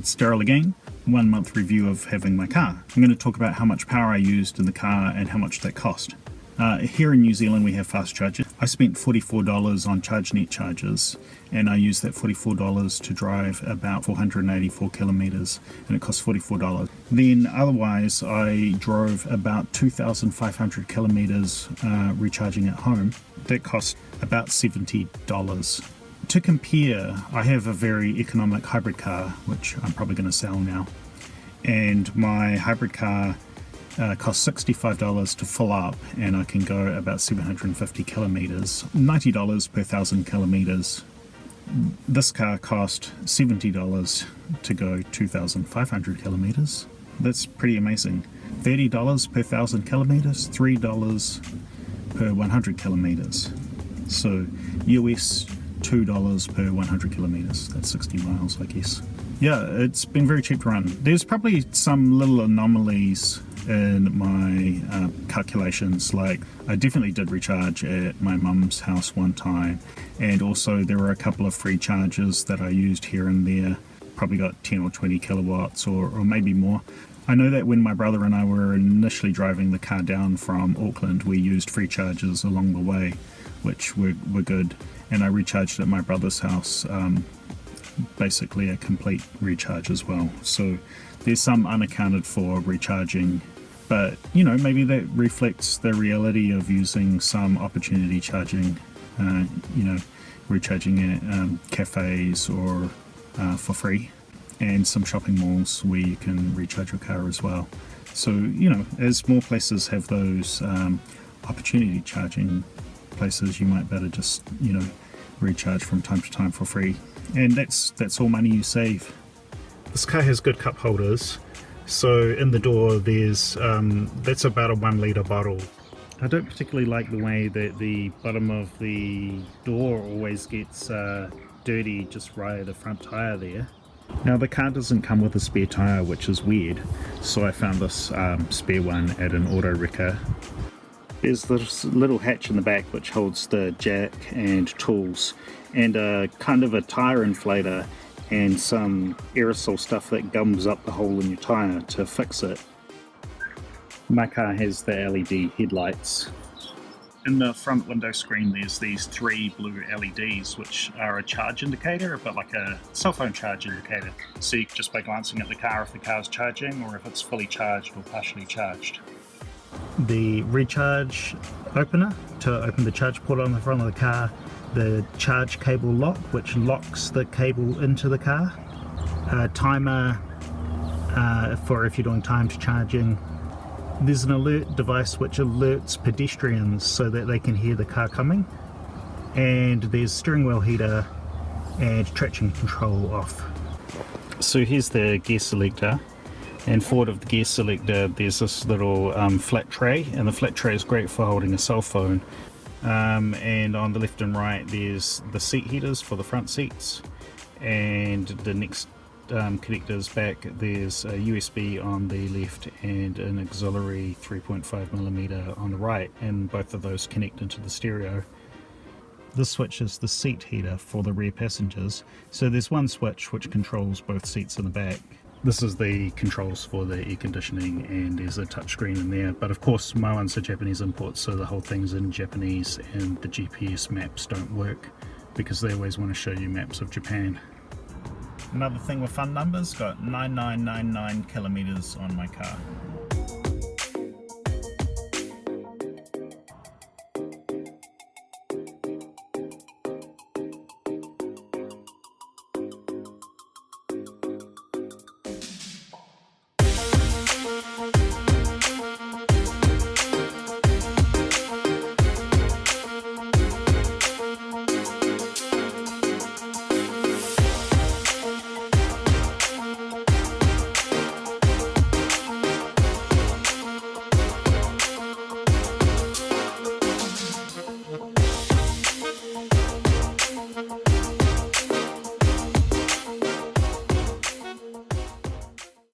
it's Daryl again. 1 month review of having my car. I'm going to talk about how much power I used in the car and how much that cost. Here in New Zealand we have fast chargers. I spent $44 on ChargeNet chargers, and I used that $44 to drive about 484 kilometers, and it cost $44. Then otherwise I drove about 2,500 kilometers recharging at home. That cost about $70. To compare, I have a very economic hybrid car, which I'm probably going to sell now, and my hybrid car costs $65 to fill up, and I can go about 750 kilometers, $90 per 1,000 kilometers. This car cost $70 to go 2,500 kilometers. That's pretty amazing. $30 per 1,000 kilometers, $3 per 100 kilometers. So US $2 per 100 kilometers. That's 60 miles, I guess. Yeah, it's been very cheap to run. There's probably some little anomalies in my calculations, like I definitely did recharge at my mum's house one time, and also there were a couple of free charges that I used here and there, probably got 10 or 20 kilowatts or maybe more. I know that when my brother and I were initially driving the car down from Auckland, we used free charges along the way, which were good, and I recharged at my brother's house, basically a complete recharge as well. So there's some unaccounted for recharging, but you know, maybe that reflects the reality of using some opportunity charging, you know, recharging at cafes or for free, and some shopping malls where you can recharge your car as well. So, you know, as more places have those opportunity charging places, you might better just, you know, recharge from time to time for free, and that's all money you save. This car has good cup holders, so in the door there's that's about a 1 litre bottle. I don't particularly like the way that the bottom of the door always gets dirty just right at the front tyre there. Now the car doesn't come with a spare tyre, which is weird, so I found this spare one at an auto wrecker. There's this little hatch in the back which holds the jack and tools, and kind of a tyre inflator and some aerosol stuff that gums up the hole in your tyre to fix it. My car has the LED headlights. In the front window screen there's these 3 blue LEDs which are a charge indicator, a bit like a cell phone charge indicator. See just by glancing at the car if the car's charging or if it's fully charged or partially charged. The recharge opener to open the charge port on the front of the car, the charge cable lock which locks the cable into the car, a timer for if you're doing timed charging. There's an alert device which alerts pedestrians so that they can hear the car coming, and there's steering wheel heater and traction control off. So here's the gear selector, and forward of the gear selector there's this little flat tray, and the flat tray is great for holding a cell phone. And on the left and right there's the seat heaters for the front seats, and the next connectors back there's a USB on the left and an auxiliary 3.5mm on the right, and both of those connect into the stereo. This switch is the seat heater for the rear passengers, so there's one switch which controls both seats in the back. This is the controls for the air conditioning, and there's a touchscreen in there, but of course my one's a Japanese import, so the whole thing's in Japanese, and the GPS maps don't work because they always want to show you maps of Japan. Another thing with fun numbers, got 9999 kilometers on my car.